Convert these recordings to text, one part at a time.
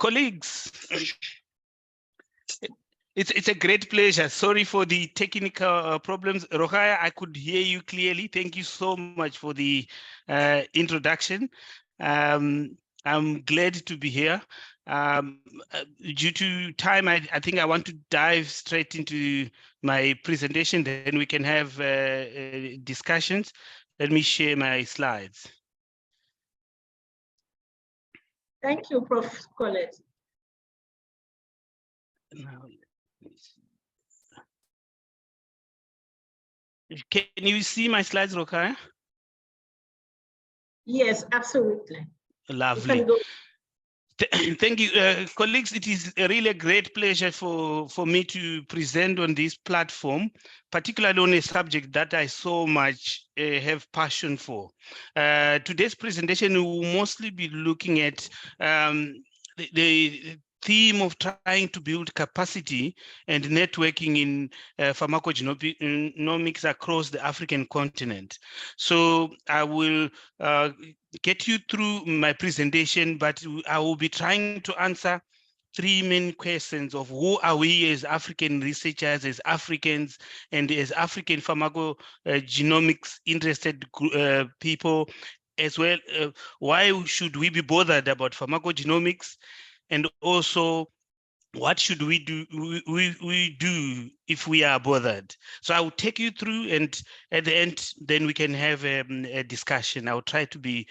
Colleagues, it's a great pleasure. Sorry for the technical problems. Rokhaya, I could hear you clearly. Thank you so much for the introduction. I'm glad to be here. Due to time, I think I want to dive straight into my presentation, then we can have discussions. Let me share my slides. Thank you, Prof. Collet. Now, can you see my slides, Rokhaya? Yes, absolutely. Lovely. Thank you, colleagues. It is really a great pleasure for me to present on this platform, particularly on a subject that I so much have passion for. Today's presentation will mostly be looking at the theme of trying to build capacity and networking in pharmacogenomics across the African continent. So I will get you through my presentation, but I will be trying to answer three main questions of who are we as African researchers, as Africans, and as African pharmacogenomics interested people, as well. Why should we be bothered about pharmacogenomics? And also, what should we do if we are bothered? So I will take you through, and at the end, then we can have a discussion. I will try to be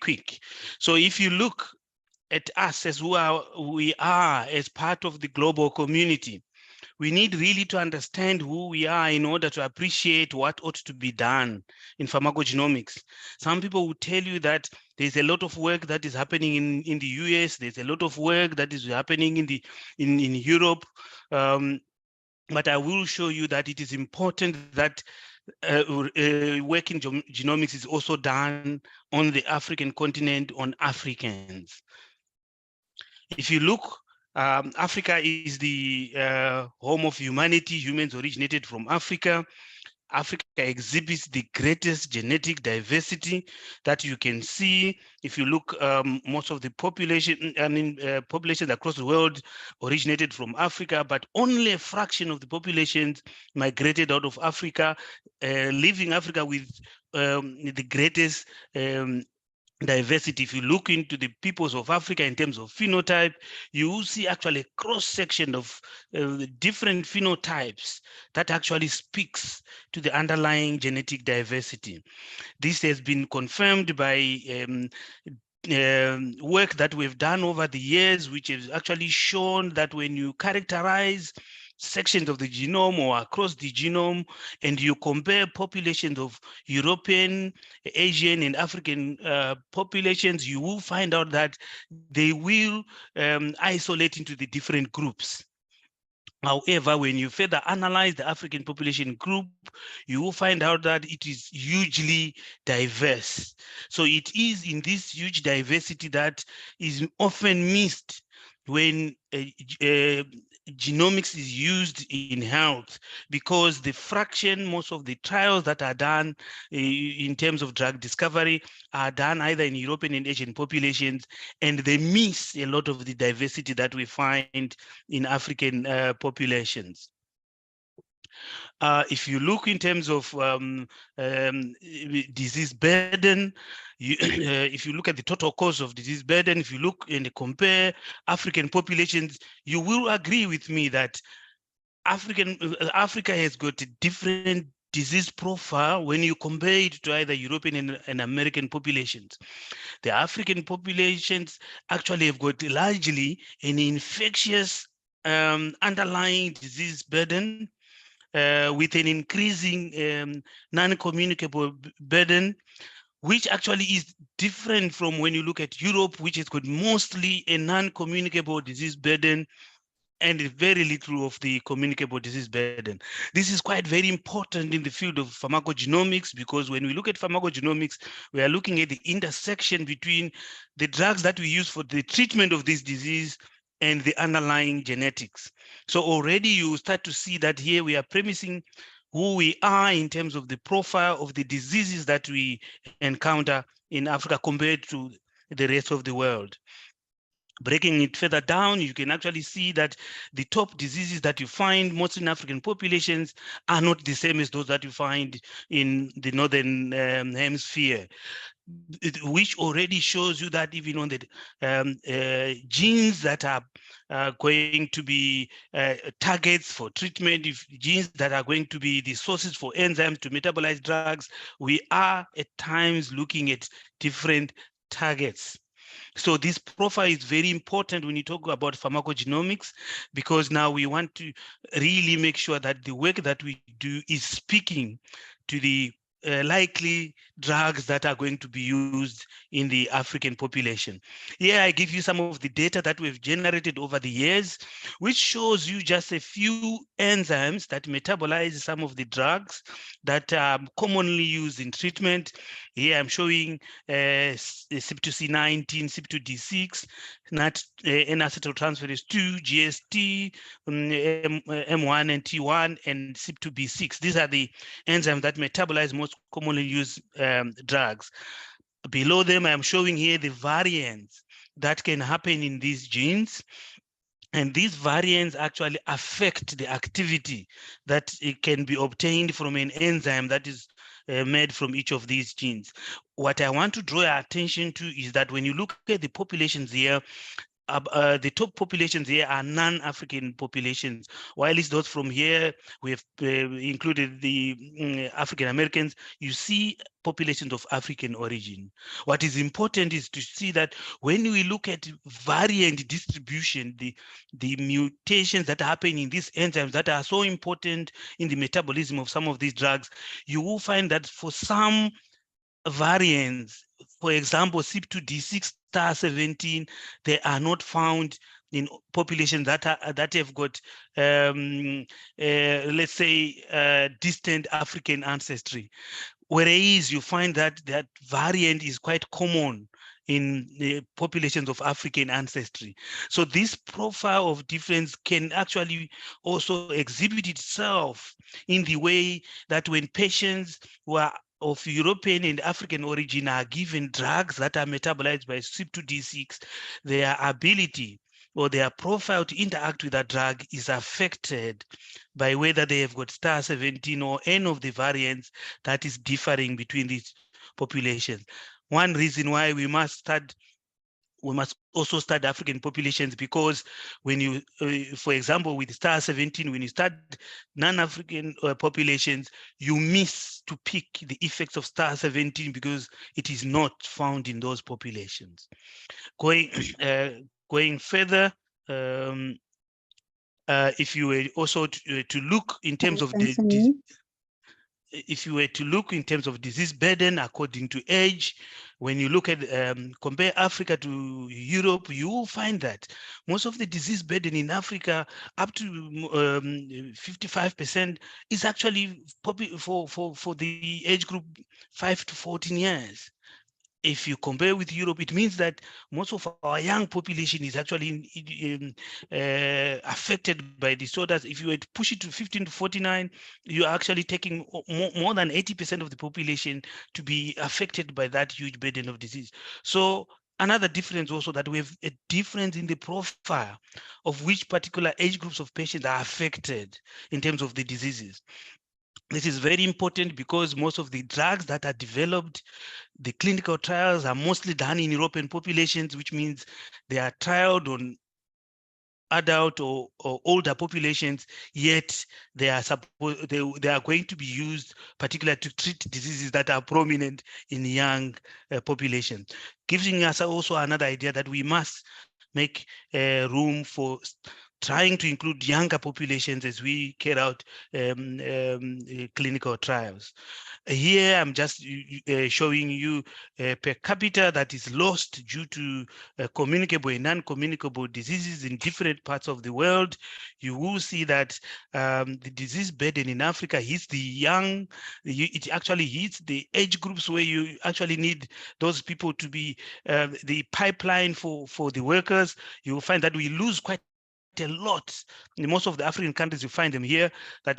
quick. So if you look at us as we are as part of the global community, we need really to understand who we are in order to appreciate what ought to be done in pharmacogenomics. Some people will tell you that there's a lot of work that is happening in the US, there's a lot of work that is happening in Europe, but I will show you that it is important that work in genomics is also done on the African continent, on Africans. If you look, Africa is the home of humanity. Humans originated from Africa. Africa exhibits the greatest genetic diversity that you can see. If you look, most of the population, populations across the world originated from Africa, but only a fraction of the populations migrated out of Africa, leaving Africa with the greatest diversity. If you look into the peoples of Africa in terms of phenotype, you will see actually a cross-section of different phenotypes that actually speaks to the underlying genetic diversity. This has been confirmed by work that we've done over the years, which has actually shown that when you characterize sections of the genome or across the genome, and you compare populations of European, Asian, and African populations, you will find out that they will isolate into the different groups. However, when you further analyze the African population group, you will find out that it is hugely diverse. So it is in this huge diversity that is often missed when genomics is used in health, because the fraction, most of the trials that are done in terms of drug discovery are done either in European and Asian populations, and they miss a lot of the diversity that we find in African populations. If you look in terms of disease burden, if you look at the total cause of disease burden, if you look and compare African populations, you will agree with me that Africa has got a different disease profile when you compare it to either European and American populations. The African populations actually have got largely an infectious underlying disease burden, with an increasing non-communicable burden, which actually is different from when you look at Europe, which has got mostly a non-communicable disease burden and very little of the communicable disease burden. This is quite very important in the field of pharmacogenomics, because when we look at pharmacogenomics, we are looking at the intersection between the drugs that we use for the treatment of this disease and the underlying genetics. So already you start to see that here we are premising who we are in terms of the profile of the diseases that we encounter in Africa compared to the rest of the world. breaking it further down, you can actually see that the top diseases that you find mostly in African populations are not the same as those that you find in the northern hemisphere, which already shows you that even on the genes that are going to be targets for treatment, if genes that are going to be the sources for enzymes to metabolize drugs, we are at times looking at different targets. So this profile is very important when you talk about pharmacogenomics, because now we want to really make sure that the work that we do is speaking to the likely drugs that are going to be used in the African population. Here I give you some of the data that we've generated over the years, which shows you just a few enzymes that metabolize some of the drugs that are commonly used in treatment. Here I'm showing CYP2C19, CYP2D6, NAT, N-acetyltransferase 2, GST, M1 and T1, and CYP2B6. These are the enzymes that metabolize most commonly used drugs. Below them, I'm showing here the variants that can happen in these genes. And these variants actually affect the activity that it can be obtained from an enzyme that is made from each of these genes. What I want to draw your attention to is that when you look at the populations here, the top populations here are non-African populations, while it's those from here, we have included the African Americans. You see populations of African origin. What is important is to see that when we look at variant distribution, the mutations that happen in these enzymes that are so important in the metabolism of some of these drugs, you will find that for some variants, for example, CYP2D6 star 17, they are not found in populations that have got, let's say, distant African ancestry. Whereas you find that that variant is quite common in the populations of African ancestry. So this profile of difference can actually also exhibit itself in the way that when patients who are of European and African origin are given drugs that are metabolized by CYP2D6, their ability or their profile to interact with that drug is affected by whether they have got star 17 or any of the variants that is differing between these populations. One reason why we must also study African populations, because when you, for example, with star 17, when you study non-African populations, you miss to pick the effects of star 17 because it is not found in those populations. Going further, if you were also to look in terms of if you were to look in terms of disease burden according to age, when you look at compare Africa to Europe, you will find that most of the disease burden in Africa, up to 55%, is actually for the age group 5 to 14 years. If you compare with Europe, it means that most of our young population is actually affected by disorders. If you were to push it to 15 to 49, you're actually taking more than 80% of the population to be affected by that huge burden of disease. So another difference also that we have a difference in the profile of which particular age groups of patients are affected in terms of the diseases. This is very important because most of the drugs that are developed, the clinical trials are mostly done in European populations, which means they are trialed on adult or older populations, yet they are going to be used particularly to treat diseases that are prominent in young populations, giving us also another idea that we must make room for trying to include younger populations as we carry out clinical trials. Here, I'm just showing you per capita that is lost due to communicable and non-communicable diseases in different parts of the world. You will see that the disease burden in Africa hits the young. It actually hits the age groups where you actually need those people to be the pipeline for the workers. You will find that we lose quite a lot. In most of the African countries, you find them here, that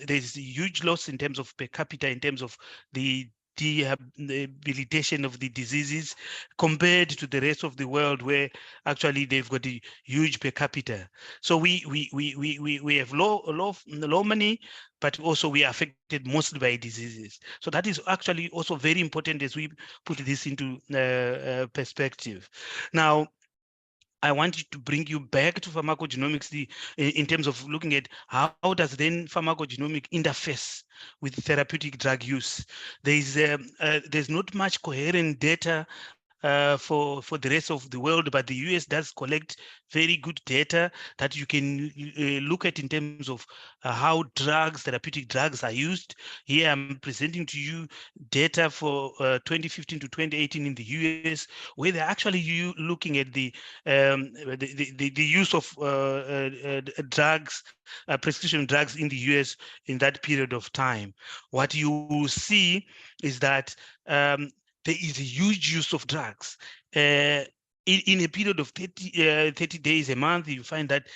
there's a huge loss in terms of per capita, in terms of the rehabilitation of the diseases compared to the rest of the world, where actually they've got a huge per capita. So we have low money, but also we are affected mostly by diseases. So that is actually also very important as we put this into perspective. Now, I wanted to bring you back to pharmacogenomics in terms of looking at how does then pharmacogenomic interface with therapeutic drug use. There's not much coherent data for the rest of the world, but the US does collect very good data that you can look at in terms of how therapeutic drugs are used. Here I'm presenting to you data for 2015 to 2018 in the US, where they're actually looking at the use of drugs, prescription drugs in the US in that period of time. What you will see is that there is a huge use of drugs. In a period of 30 days, a month, you find that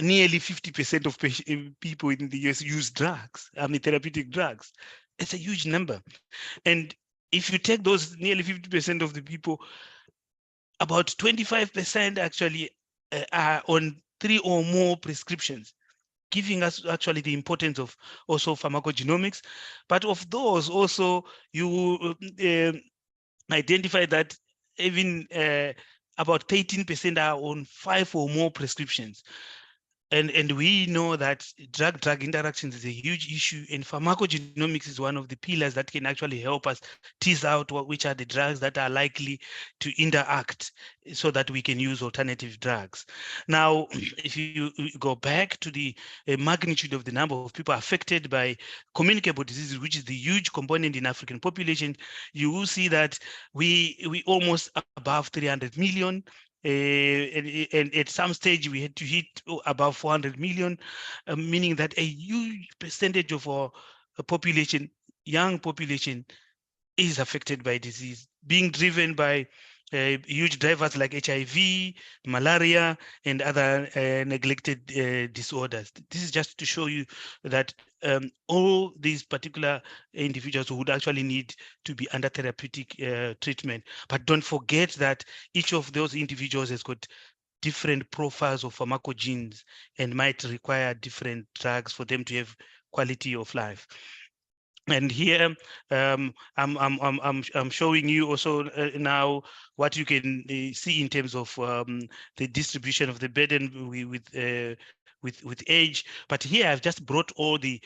nearly 50% of people in the US use drugs, I mean, therapeutic drugs. It's a huge number. And if you take those nearly 50% of the people, about 25% actually are on 3 or more prescriptions, giving us actually the importance of also pharmacogenomics. But of those also, you identify that even about 13% are on 5 or more prescriptions. And we know that drug-drug interactions is a huge issue, and pharmacogenomics is one of the pillars that can actually help us tease out which are the drugs that are likely to interact so that we can use alternative drugs. Now, if you go back to the magnitude of the number of people affected by communicable diseases, which is the huge component in African population, you will see that we almost above 300 million. And at some stage we had to hit about 400 million, meaning that a huge percentage of our population, young population, is affected by disease, being driven by huge drivers like HIV, malaria, and other neglected disorders. This is just to show you that all these particular individuals would actually need to be under therapeutic treatment. But don't forget that each of those individuals has got different profiles of pharmacogenes and might require different drugs for them to have quality of life. And here I'm showing you also now what you can see in terms of the distribution of the burden with age. But here I've just brought all the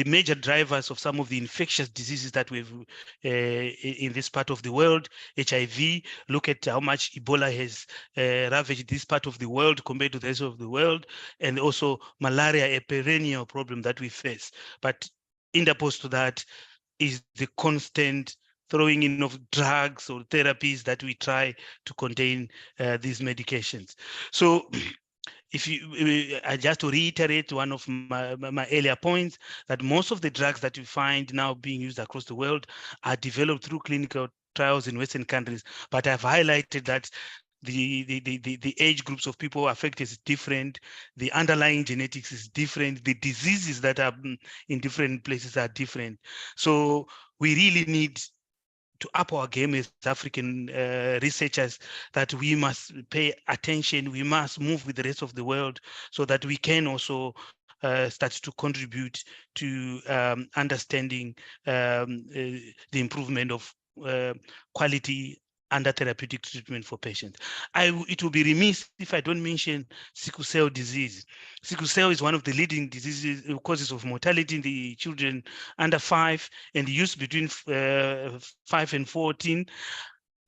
major drivers of some of the infectious diseases that we've in this part of the world. HIV, look at how much Ebola has ravaged this part of the world compared to the rest of the world, and also malaria, a perennial problem that we face. But interposed to that is the constant throwing in of drugs or therapies that we try to contain these medications. So if you, just to reiterate one of my earlier points, that most of the drugs that we find now being used across the world are developed through clinical trials in Western countries. But I've highlighted that the age groups of people affected is different, the underlying genetics is different, the diseases that are in different places are different. So we really need to up our game as African researchers, that we must pay attention, we must move with the rest of the world so that we can also start to contribute to understanding the improvement of quality under therapeutic treatment for patients. It will be remiss if I don't mention sickle cell disease. Sickle cell is one of the leading diseases, causes of mortality in the children under 5 and used between 5 and 14.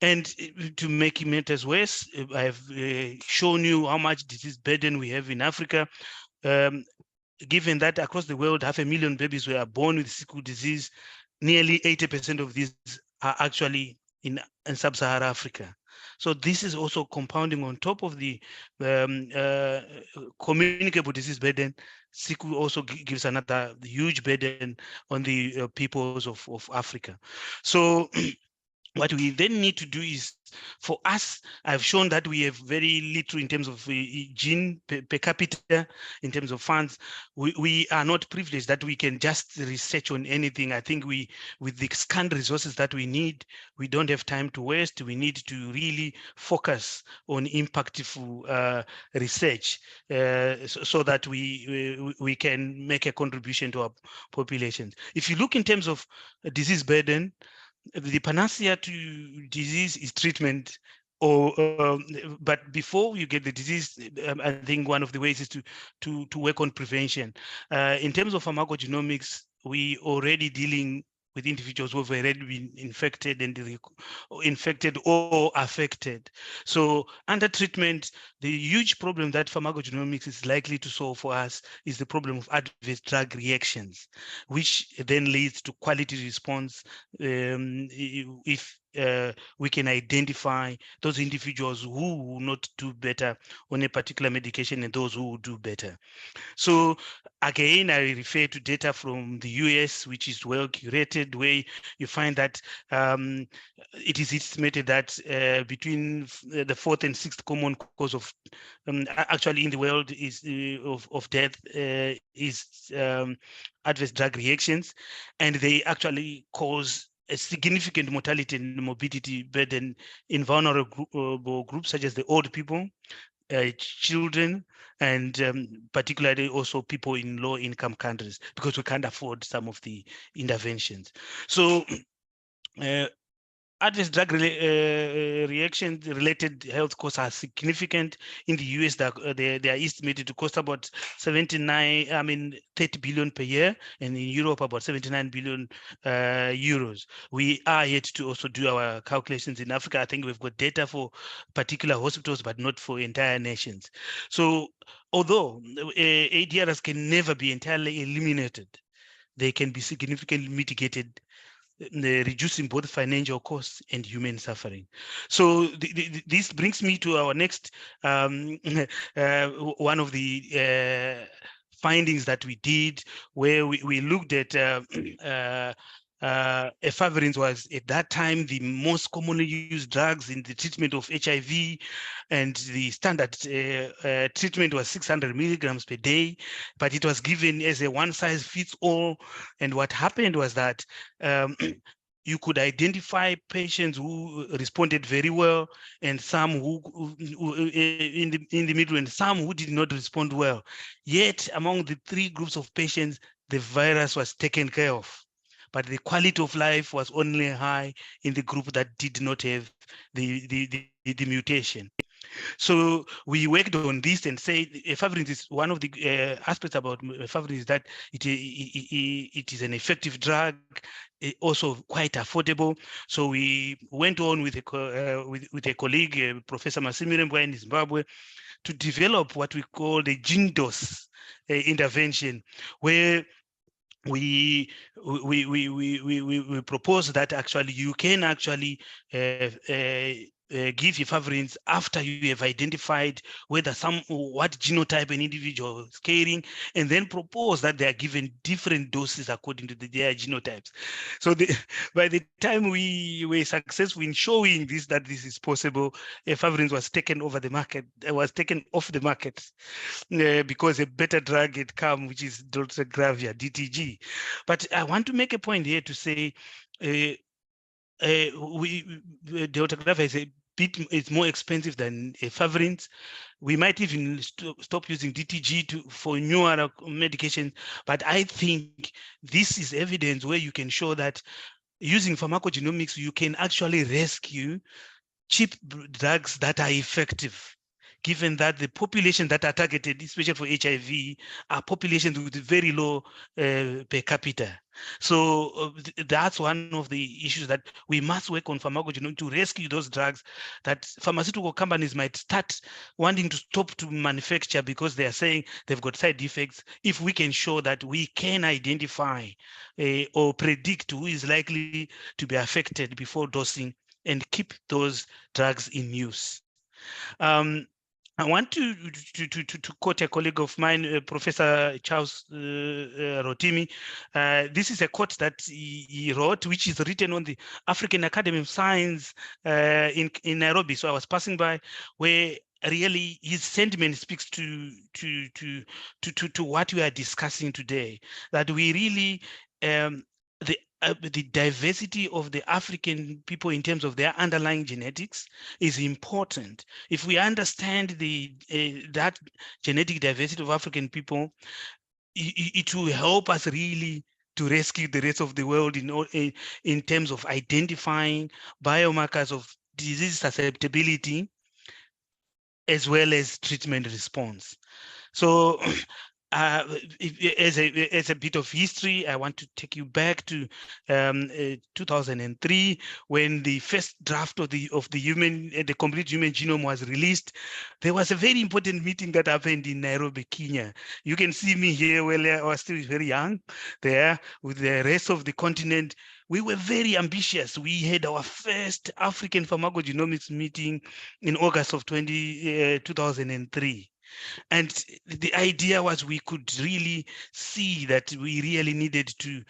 And to make matters worse, I've shown you how much disease burden we have in Africa. Given that across the world, 500,000 babies were born with sickle disease, nearly 80% of these are actually in sub-Saharan Africa. So this is also compounding on top of the communicable disease burden. Sickle also gives another huge burden on the peoples of Africa. So what we then need to do is, for us, I've shown that we have very little in terms of gene per capita, in terms of funds. We are not privileged that we can just research on anything. I think with the scant resources that we need, we don't have time to waste. We need to really focus on impactful research so that we can make a contribution to our populations. If you look in terms of disease burden, the panacea to disease is treatment, but before you get the disease, I think one of the ways is to work on prevention. In terms of pharmacogenomics, we already dealing with individuals who have already been infected or affected. So under treatment, the huge problem that pharmacogenomics is likely to solve for us is the problem of adverse drug reactions, which then leads to quality response if we can identify those individuals who will not do better on a particular medication and those who will do better. So again, I refer to data from the US, which is well curated, where you find that it is estimated that between the fourth and sixth common cause of actually in the world is of death is adverse drug reactions, and they actually cause a significant mortality and morbidity burden in vulnerable groups such as the old people, children, and particularly also people in low-income countries, because we can't afford some of the interventions. So adverse drug reaction related health costs are significant. In the US, they are estimated to cost about 30 billion per year, and in Europe about 79 billion euros. We are yet to also do our calculations in Africa. I think we've got data for particular hospitals, but not for entire nations. So although ADRs can never be entirely eliminated, they can be significantly mitigated, reducing both financial costs and human suffering. So this brings me to our next one of the findings that we did, where we looked at efavirenz was at that time the most commonly used drugs in the treatment of HIV, and the standard treatment was 600 milligrams per day, but it was given as a one-size-fits-all. And what happened was that you could identify patients who responded very well, and some who in the middle, and some who did not respond well. Yet among the three groups of patients, the virus was taken care of, but the quality of life was only high in the group that did not have the mutation. So we worked on this and said efavirenz is one of the aspects about efavirenz is that it is an effective drug, also quite affordable. So we went on with a colleague, Professor Masimire in Zimbabwe, to develop what we call the gene dose intervention, where we propose that actually you can actually give efavirenz after you have identified what genotype an individual is carrying, and then propose that they are given different doses according to their genotypes. So by the time we were successful in showing that this is possible, efavirenz was taken off the market because a better drug had come, which is dolutegravir, DTG. But I want to make a point here to say dolutegravir is it's more expensive than efavirenz. We might even stop using DTG for newer medications. But I think this is evidence where you can show that using pharmacogenomics, you can actually rescue cheap drugs that are effective, given that the population that are targeted, especially for HIV, are populations with very low per capita. So that's one of the issues that we must work on pharmacogenomics to rescue those drugs that pharmaceutical companies might start wanting to stop to manufacture because they are saying they've got side effects. If we can show that we can identify or predict who is likely to be affected before dosing and keep those drugs in use. I want to quote a colleague of mine, Professor Charles Rotimi. This is a quote that he wrote, which is written on the African Academy of Science in Nairobi. So I was passing by, where really his sentiment speaks to what we are discussing today. That we really the diversity of the African people in terms of their underlying genetics is important. If we understand that genetic diversity of African people, it will help us really to rescue the rest of the world in terms of identifying biomarkers of disease susceptibility as well as treatment response. So as a bit of history, I want to take you back to 2003, when the first draft of the complete human genome was released. There was a very important meeting that happened in Nairobi, Kenya. You can see me here. Well, I was still very young there with the rest of the continent. We were very ambitious. We had our first African pharmacogenomics meeting in August of 2003. And the idea was we could really see that we really needed to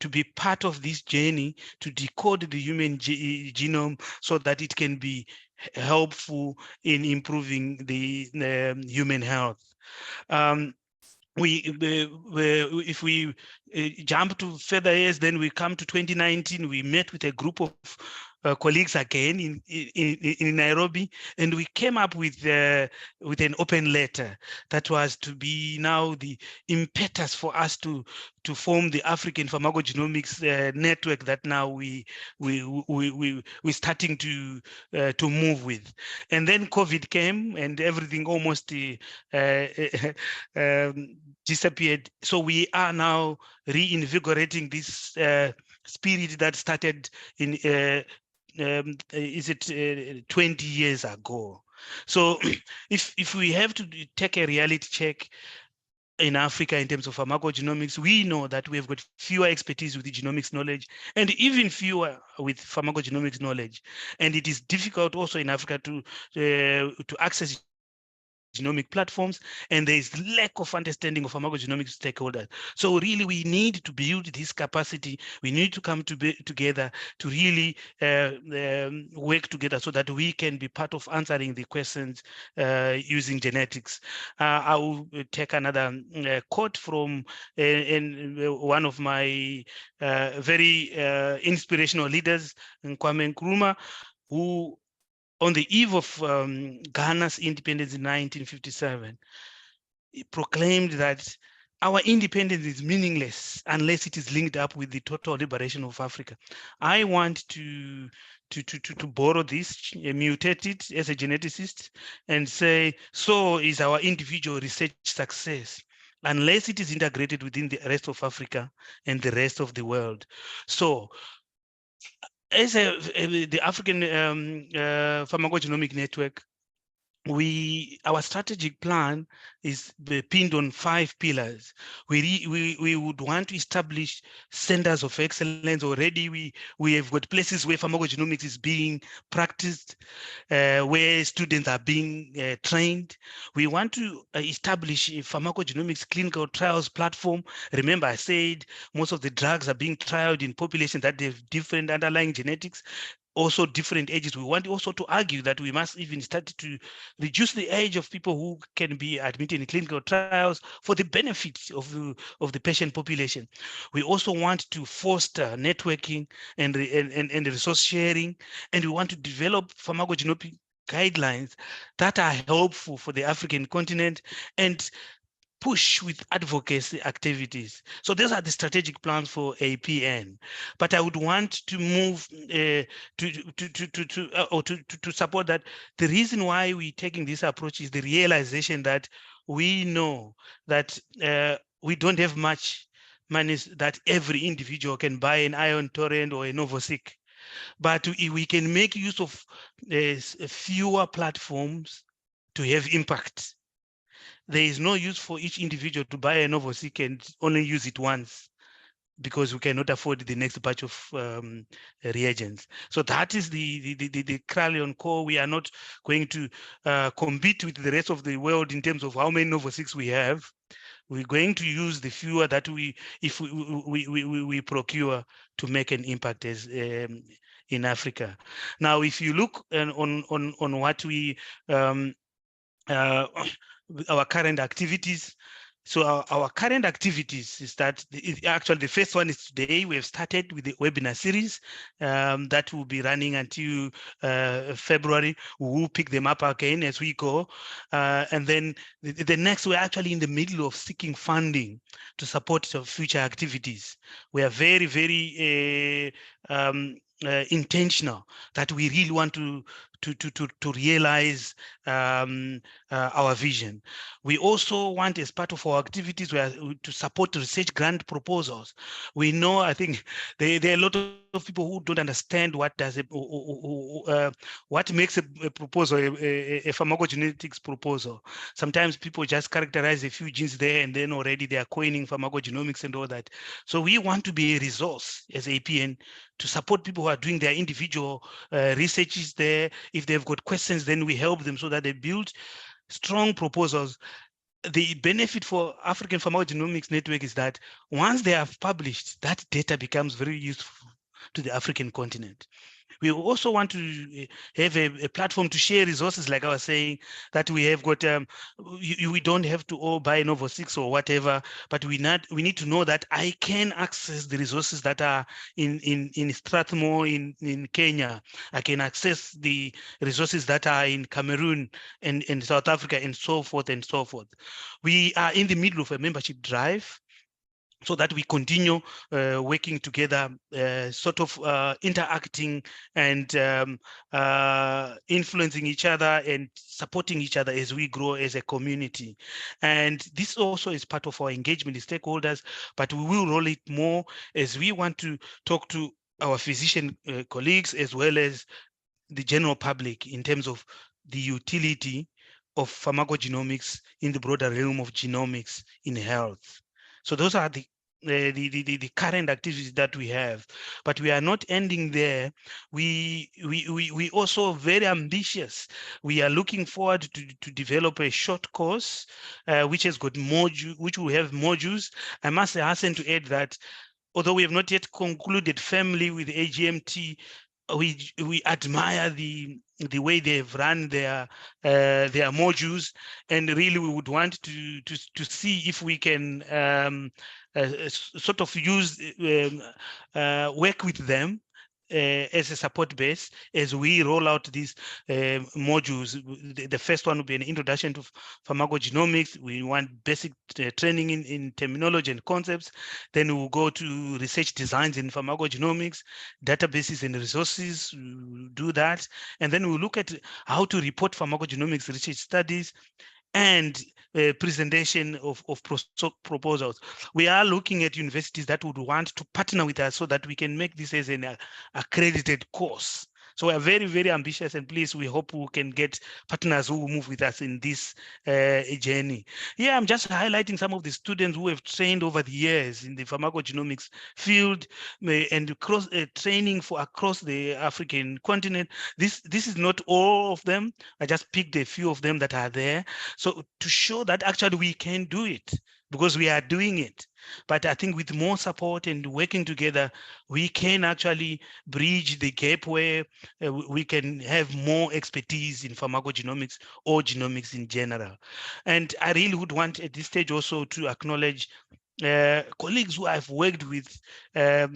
be part of this journey to decode the human genome so that it can be helpful in improving the human health. If we jump to further years, then we come to 2019. We met with a group of colleagues again in Nairobi, and we came up with an open letter that was to be now the impetus for us to form the African Pharmacogenomics network that now we're starting to move with. And then COVID came, and everything almost disappeared. So we are now reinvigorating this spirit that started in 20 years ago. So if we have to take a reality check in Africa in terms of pharmacogenomics, we know that we have got fewer expertise with the genomics knowledge and even fewer with pharmacogenomics knowledge. And it is difficult also in Africa to access genomic platforms, and there is lack of understanding of pharmacogenomics stakeholders. So really, we need to build this capacity. We need to come together to really work together so that we can be part of answering the questions using genetics. I will take another quote from one of my very inspirational leaders, Kwame Nkrumah, who on the eve of Ghana's independence in 1957, he proclaimed that our independence is meaningless unless it is linked up with the total liberation of Africa. I want to borrow this, mutate it as a geneticist, and say, so is our individual research success, unless it is integrated within the rest of Africa and the rest of the world. So as the African Pharmacogenomic Network, our strategic plan is pinned on 5 pillars. We would want to establish centers of excellence. Already we have got places where pharmacogenomics is being practiced, where students are being trained. We want to establish a pharmacogenomics clinical trials platform. Remember, I said most of the drugs are being trialed in populations that have different underlying genetics, also different ages. We want also to argue that we must even start to reduce the age of people who can be admitted in clinical trials for the benefit of the patient population. We also want to foster networking and resource sharing, and we want to develop pharmacogenomic guidelines that are helpful for the African continent and push with advocacy activities. So those are the strategic plans for APN. But I would want to move to support that. The reason why we're taking this approach is the realization that we know that we don't have much money that every individual can buy an Ion Torrent or a Novoseek. But we can make use of fewer platforms to have impact. There is no use for each individual to buy a Novoseek and only use it once. because we cannot afford the next batch of reagents. So that is the Cralion core. We are not going to compete with the rest of the world in terms of how many Novo 6 we have. We're going to use the fewer that we procure to make an impact as in Africa. Now, if you look on what we our current activities. So our current activities is that actually the first one is today. We have started with the webinar series that will be running until February. We will pick them up again as we go. And then the next, we're actually in the middle of seeking funding to support future activities. We are very, very intentional that we really want to realize our vision. We also want, as part of our activities, to support research grant proposals. We know, I think there are a lot of people who don't understand what does what makes a proposal, a pharmacogenetics proposal. Sometimes people just characterize a few genes there, and then already they are coining pharmacogenomics and all that. So we want to be a resource as APN to support people who are doing their individual researches there. If they've got questions, then we help them so that they build strong proposals. The benefit for African Pharmacogenomics Network is that once they have published, that data becomes very useful to the African continent. We also want to have a platform to share resources, like I was saying, that we have got. We don't have to all buy Novo 6 or whatever, but we need to know that I can access the resources that are in Strathmore in Kenya. I can access the resources that are in Cameroon and in South Africa, and so forth and so forth. We are in the middle of a membership drive, so that we continue working together, sort of interacting and influencing each other and supporting each other as we grow as a community. And this also is part of our engagement with stakeholders, but we will roll it more as we want to talk to our physician colleagues as well as the general public in terms of the utility of pharmacogenomics in the broader realm of genomics in health. So those are the current activities that we have, but we are not ending there. We also very ambitious. We are looking forward to develop a short course which has got which will have modules. I must hasten to add that although we have not yet concluded firmly with AGMT, we admire the way they've run their modules, and really we would want to see if we can sort of use work with them as a support base as we roll out these modules. The first one will be an introduction to pharmacogenomics. We want basic training in terminology and concepts. Then we'll go to research designs in pharmacogenomics, databases and resources. We'll do that. And then we'll look at how to report pharmacogenomics research studies and presentation of proposals. We are looking at universities that would want to partner with us so that we can make this as an accredited course. So we are very, very ambitious, and please, we hope we can get partners who will move with us in this journey. Yeah, I'm just highlighting some of the students who have trained over the years in the pharmacogenomics field and training for across the African continent. This is not all of them. I just picked a few of them that are there. So to show that actually we can do it, because we are doing it. But I think with more support and working together, we can actually bridge the gap where we can have more expertise in pharmacogenomics or genomics in general. And I really would want at this stage also to acknowledge colleagues who I've worked with a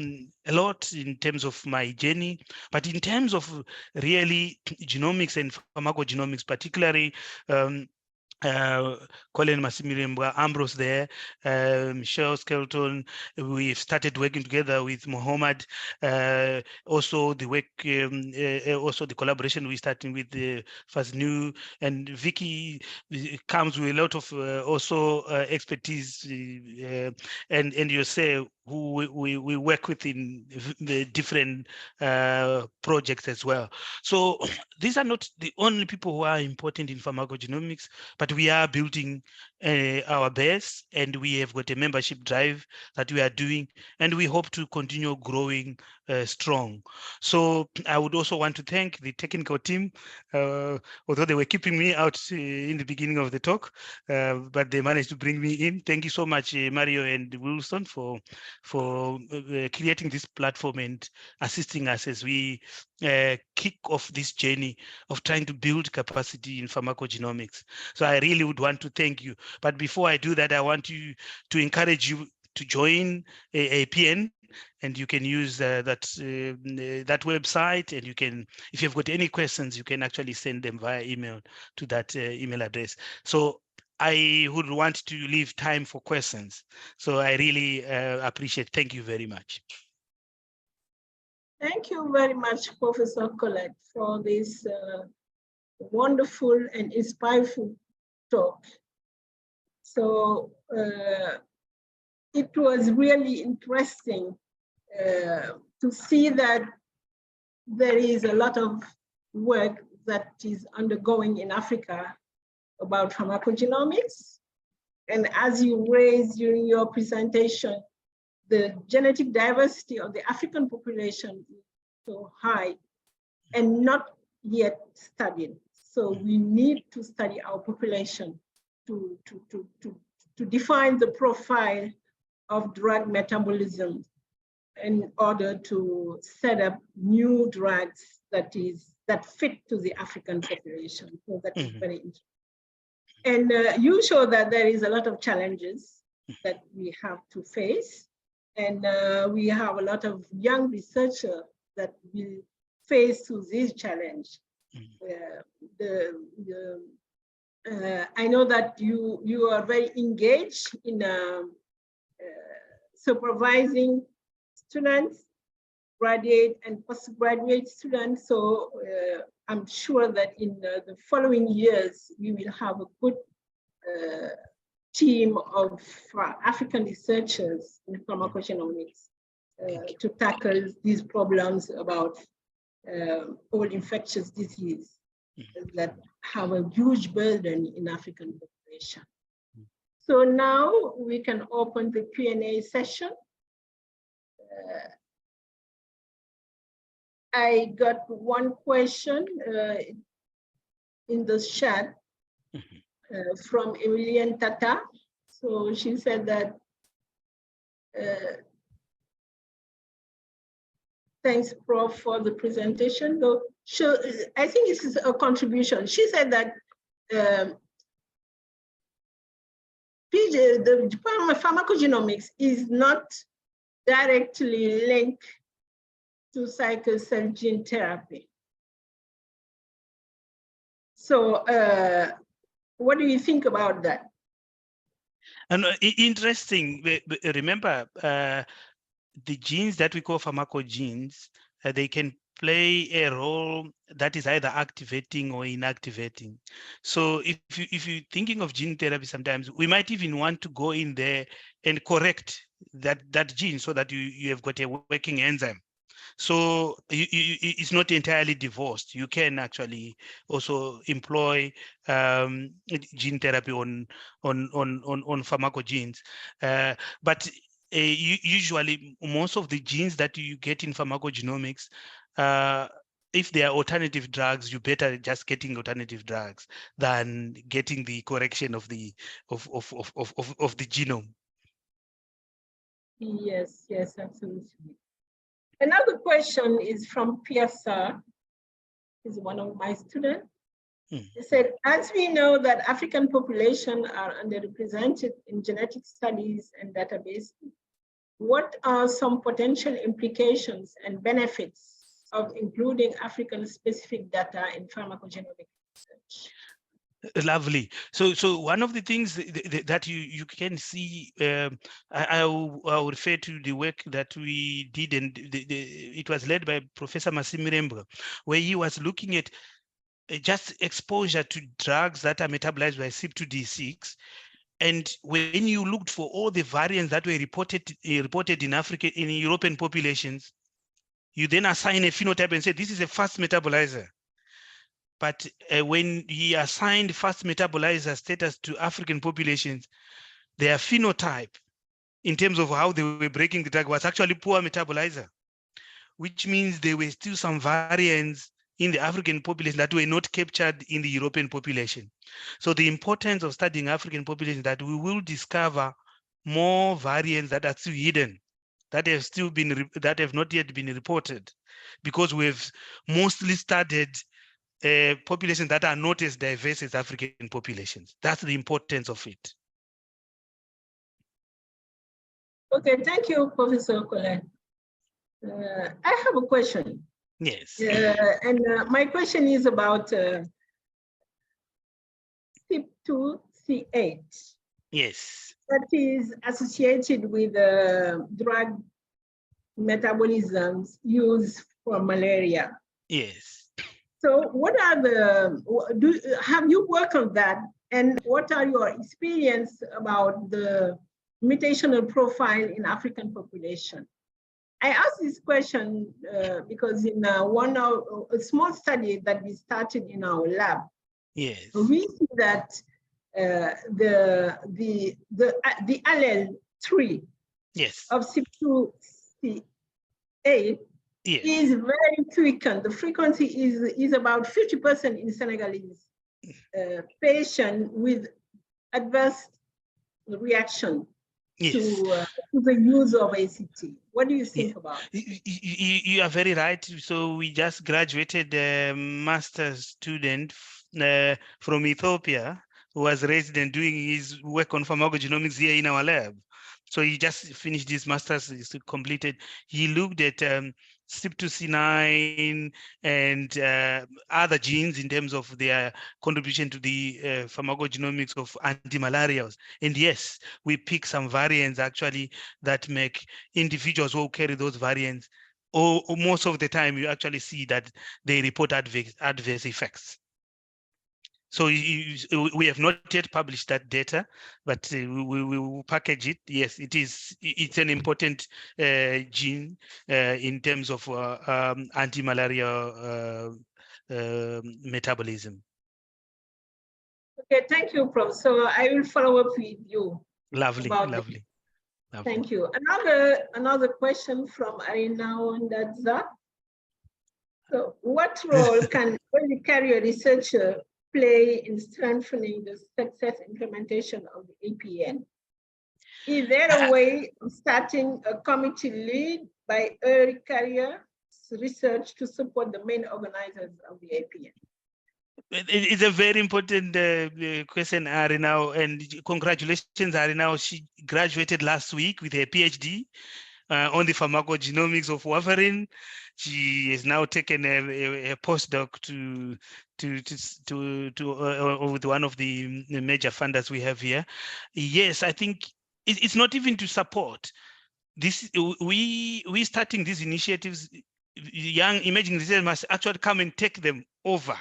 lot in terms of my journey, but in terms of really genomics and pharmacogenomics, particularly Colin Masimirimba, Ambrose there, Michelle Skelton. We've started working together with Mohammed. Also the work, also the collaboration we starting with Faznu, and Vicky comes with a lot of also expertise, and you say who we work with in the different projects as well. So these are not the only people who are important in pharmacogenomics, but we are building our base, and we have got a membership drive that we are doing, and we hope to continue growing strong. So I would also want to thank the technical team, although they were keeping me out in the beginning of the talk, but they managed to bring me in. Thank you so much, Mario and Wilson, for creating this platform and assisting us as we kick off this journey of trying to build capacity in pharmacogenomics. So I really would want to thank you. But before I do that, I want to encourage you to join APN, and you can use that website, and you can, if you've got any questions, you can actually send them via email to that email address. So I would want to leave time for questions. So I really appreciate. Thank you very much. Thank you very much, Professor Collet, for this wonderful and inspiring talk. So it was really interesting to see that there is a lot of work that is undergoing in Africa about pharmacogenomics. And as you raised during your presentation, the genetic diversity of the African population is so high and not yet studied. So we need to study our population to define the profile of drug metabolism in order to set up new drugs that fit to the African population. So that is very interesting. And you show that there is a lot of challenges that we have to face. And we have a lot of young researchers that will face to this challenge. I know that you are very engaged in supervising students, graduate and postgraduate students. So I'm sure that in the following years, we will have a good team of African researchers in pharmacogenomics to tackle these problems about all infectious disease that have a huge burden in African population. So now we can open the Q&A session. I got one question in the chat from Emilienne Tata. So she said that, thanks, Prof, for the presentation. So I think this is a contribution. She said that the pharmacogenomics is not directly linked to sickle cell gene therapy. So what do you think about that? And interesting, remember the genes that we call pharmacogenes, they can play a role that is either activating or inactivating. So if you're thinking of gene therapy, sometimes we might even want to go in there and correct that gene so that you have got a working enzyme. So it's not entirely divorced. You can actually also employ gene therapy on pharmacogenes, but usually most of the genes that you get in pharmacogenomics, if they are alternative drugs, you better just getting alternative drugs than getting the correction of the genome. Yes, yes, absolutely. Another question is from PSR. He's one of my students. He said, as we know that African population are underrepresented in genetic studies and databases, what are some potential implications and benefits of including African-specific data in pharmacogenomic research? Lovely. So one of the things that you can see, I will refer to the work that we did, and it was led by Professor Masimrembo, where he was looking at just exposure to drugs that are metabolized by CYP2D6 And when you looked for all the variants that were reported in Africa, in European populations, you then assign a phenotype and say, this is a fast metabolizer. But when he assigned fast metabolizer status to African populations, their phenotype in terms of how they were breaking the drug was actually poor metabolizer, which means there were still some variants in the African population that were not captured in the European population. So the importance of studying African population, that we will discover more variants that are still hidden, that have not yet been reported, because we've mostly studied populations that are not as diverse as African populations. That's the importance of it. Okay, thank you, Professor Collet. I have a question. Yes. And my question is about CYP2C8. Yes. That is associated with drug metabolisms used for malaria. Yes. So what are have you worked on that? And what are your experience about the mutational profile in African population? I ask this question because in a small study that we started in our lab, yes, we see that the allele 3 yes, of CYP2C8 is very quickened. The frequency is about 50% in Senegalese patient with adverse reaction to the use of ACT. What do you think about it? You are very right. So we just graduated a master's student from Ethiopia who was resident doing his work on pharmacogenomics here in our lab. So he just finished his master's, he's completed. He looked at CYP2C9 and other genes in terms of their contribution to the pharmacogenomics of antimalarials. And yes, we pick some variants actually that make individuals who carry those variants, or most of the time you actually see that they report adverse effects. So we have not yet published that data, but we will package it. Yes, it's an important gene in terms of anti-malaria metabolism. Okay, thank you, Prof. So I will follow up with you. Lovely. Thank you. Another question from Arina Ondadza. So what role can early career researcher play in strengthening the success implementation of the APN? Is there a way of starting a committee lead by early career research to support the main organizers of the APN? It's a very important question, Arina, and congratulations, Arina. She graduated last week with her PhD on the pharmacogenomics of warfarin. She has now taken a postdoc with one of the major funders we have here. Yes, I think it's not even to support this. We starting these initiatives. Young emerging researchers must actually come and take them over.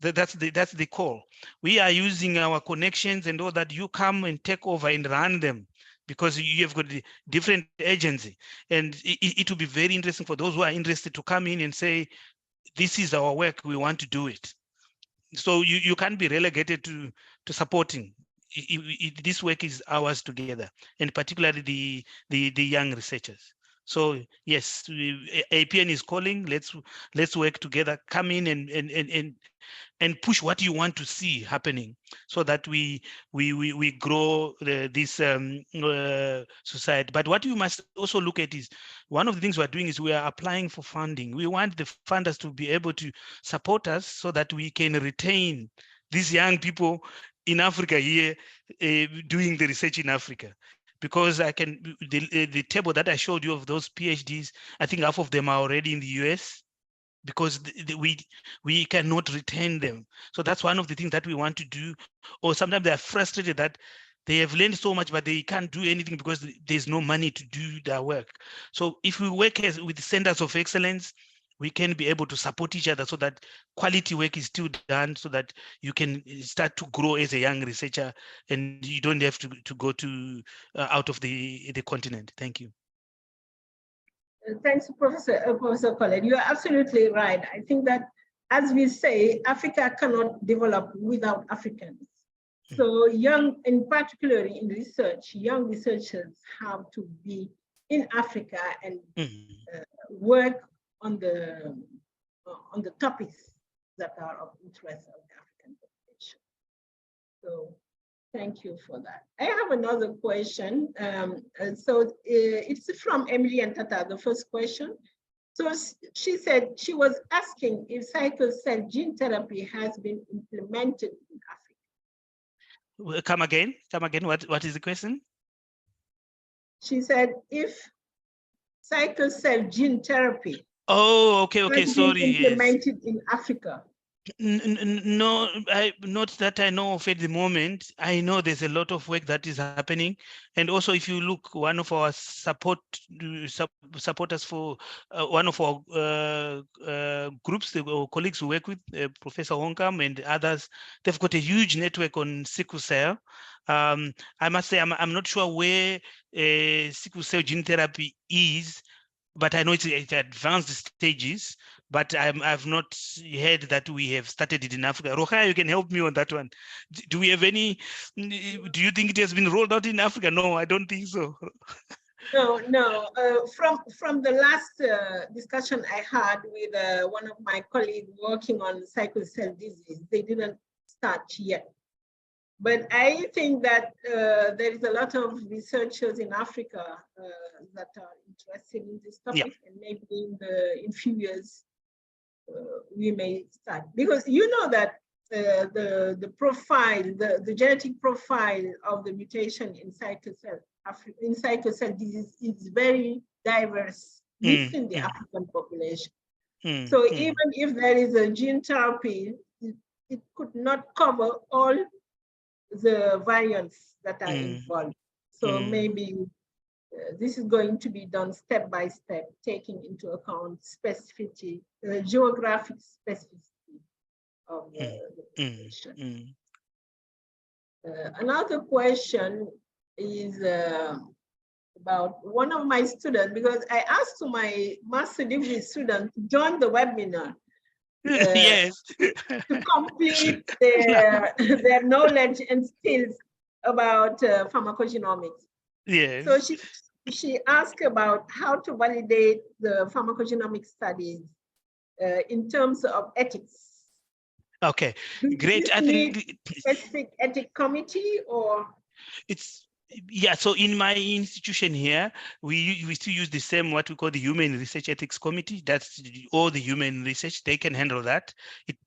That's the call. We are using our connections and all that. You come and take over and run them, because you have got a different agency. And it will be very interesting for those who are interested to come in and say, this is our work, we want to do it. So you can't be relegated to supporting. This work is ours together, and particularly the young researchers. So yes, APN is calling. Let's work together. Come in and push what you want to see happening, so that we grow this society. But what you must also look at is, one of the things we're doing is we are applying for funding. We want the funders to be able to support us so that we can retain these young people in Africa here doing the research in Africa. Because the table that I showed you of those PhDs, I think half of them are already in the US, because we cannot retain them. So that's one of the things that we want to do. Or sometimes they're frustrated that they have learned so much, but they can't do anything because there's no money to do their work. So if we work with centers of excellence, we can be able to support each other so that quality work is still done, so that you can start to grow as a young researcher and you don't have to go to out of the continent. Thank you. Thanks, Professor Collet. You are absolutely right. I think that, as we say, Africa cannot develop without Africans. So young, and particularly in research, young researchers have to be in Africa and work on the topics that are of interest of the African population. So thank you for that. I have another question. It's from Emily and Tata, the first question. So she said she was asking if sickle cell gene therapy has been implemented in Africa. Come again. What is the question? She said if sickle cell gene therapy has been implemented in Africa. No, not that I know of at the moment. I know there's a lot of work that is happening, and also if you look, one of our supporters for one of our groups, the colleagues who work with Professor Honkam and others, they've got a huge network on sickle cell. I must say I'm not sure where sickle cell gene therapy is, but I know it's at advanced stages, but I've not heard that we have started it in Africa. Rokhaya, you can help me on that one. Do we have any, do you think it has been rolled out in Africa? No, I don't think so. No. From the last discussion I had with one of my colleagues working on sickle cell disease, they didn't start yet. But I think that there is a lot of researchers in Africa that are interested in this topic, and maybe in few years we may start, because you know that the profile, the genetic profile of the mutation in sickle cell disease is very diverse within the African population. So even if there is a gene therapy, it could not cover all the variants that are involved. So maybe this is going to be done step by step, taking into account specificity, geographic specificity of the population. Another question is about one of my students, because I asked to my master degree student to join the webinar. Yes. To complete their knowledge and skills about pharmacogenomics. Yes. So she asked about how to validate the pharmacogenomic studies in terms of ethics. Okay, great. I think specific ethic committee, or so in my institution here, we still use the same, what we call the Human Research Ethics Committee. That's all the human research, they can handle that. It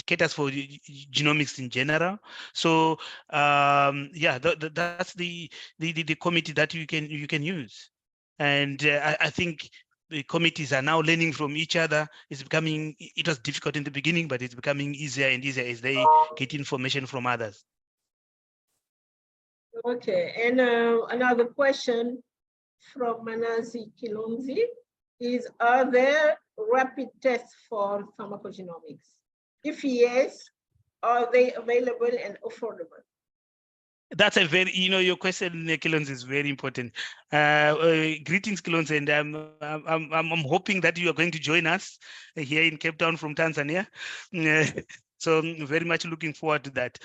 caters for genomics in general. So that's the committee that you can use. And I think the committees are now learning from each other. It was difficult in the beginning, but it's becoming easier and easier as they get information from others. Okay, and another question from Manazi Kilonzi is, are there rapid tests for pharmacogenomics? If yes, are they available and affordable? That's a very, your question, Kilonzi, is very important. Greetings, Kilonzi, and I'm hoping that you are going to join us here in Cape Town from Tanzania. So I'm very much looking forward to that.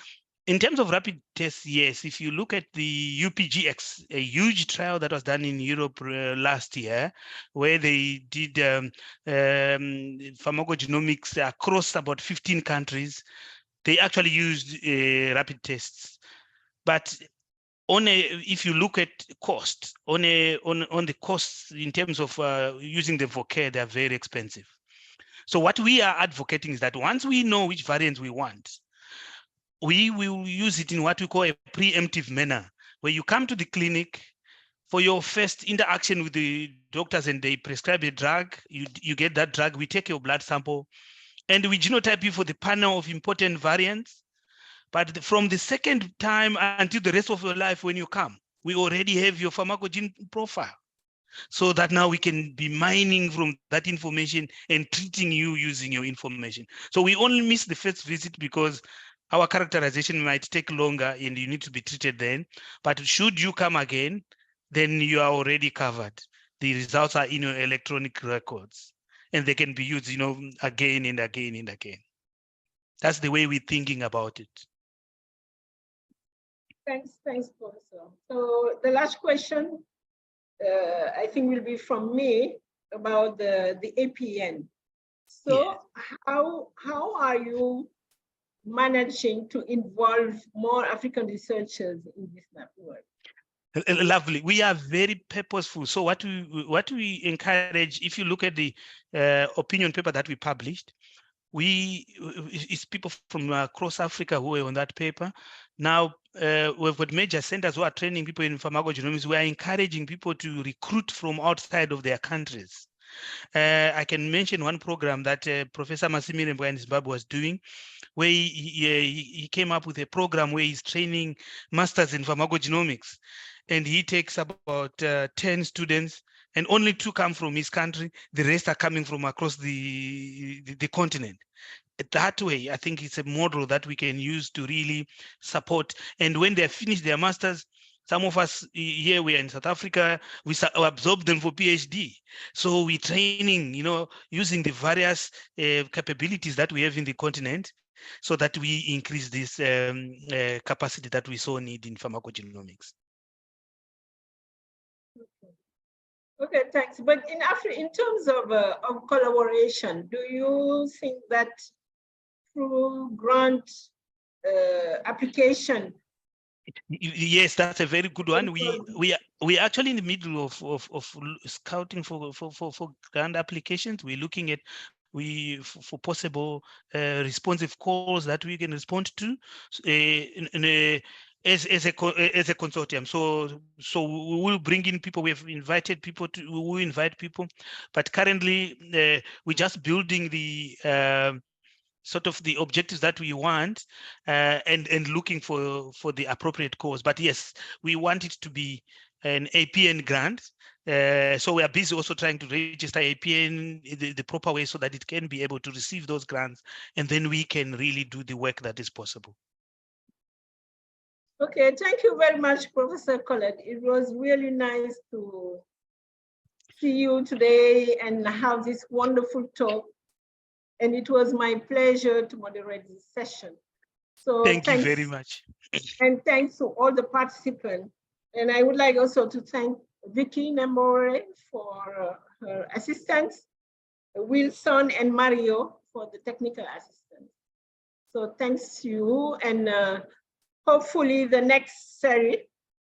In terms of rapid tests, yes, if you look at the UPGX, a huge trial that was done in Europe last year, where they did pharmacogenomics across about 15 countries, they actually used rapid tests. But if you look at cost, on the costs in terms of using them for care, they are very expensive. So what we are advocating is that once we know which variant we want, we will use it in what we call a preemptive manner, where you come to the clinic for your first interaction with the doctors and they prescribe a drug, you get that drug, we take your blood sample, and we genotype you for the panel of important variants. But from the second time until the rest of your life when you come, we already have your pharmacogene profile. so that now we can be mining from that information and treating you using your information. So we only miss the first visit because our characterization might take longer and you need to be treated then. But should you come again, then you are already covered. The results are in your electronic records and they can be used, again and again and again. That's the way we're thinking about it. Thanks, Professor. So the last question, I think will be from me about the APN. So how are you managing to involve more African researchers in this network? Lovely. We are very purposeful. So what we encourage, if you look at the opinion paper that we published, it's people from across Africa who are on that paper. Now we've got major centers who are training people in pharmacogenomics. We are encouraging people to recruit from outside of their countries. I can mention one program that Professor Masimire Mbwa in Zimbabwe was doing, where he came up with a program where he's training masters in pharmacogenomics. And he takes about 10 students, and only 2 come from his country. The rest are coming from across the continent. That way, I think it's a model that we can use to really support. And when they finish their masters, some of us here, we are in South Africa, we absorb them for PhD. So we're training, using the various capabilities that we have in the continent so that we increase this capacity that we so need in pharmacogenomics. Okay, thanks. But in terms of collaboration, do you think that through grant application? Yes, that's a very good one. We are actually in the middle of scouting for grant applications. We're looking at for possible responsive calls that we can respond to as a consortium. So we will bring in people. We have invited people we will invite people, but currently we're just building the sort of the objectives that we want and looking for the appropriate cause. But yes, we want it to be an APN grant. So we are busy also trying to register APN the proper way so that it can be able to receive those grants, and then we can really do the work that is possible. Okay, thank you very much, Professor Collet. It was really nice to see you today and have this wonderful talk. And it was my pleasure to moderate this session. So thank you very much. And thanks to all the participants. And I would like also to thank Vicky Nembore for her assistance, Wilson and Mario for the technical assistance. So thanks to you, and hopefully the next series,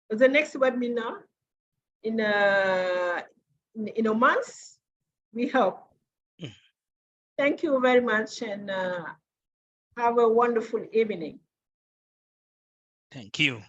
the next webinar in a month, we hope. Thank you very much, and have a wonderful evening. Thank you.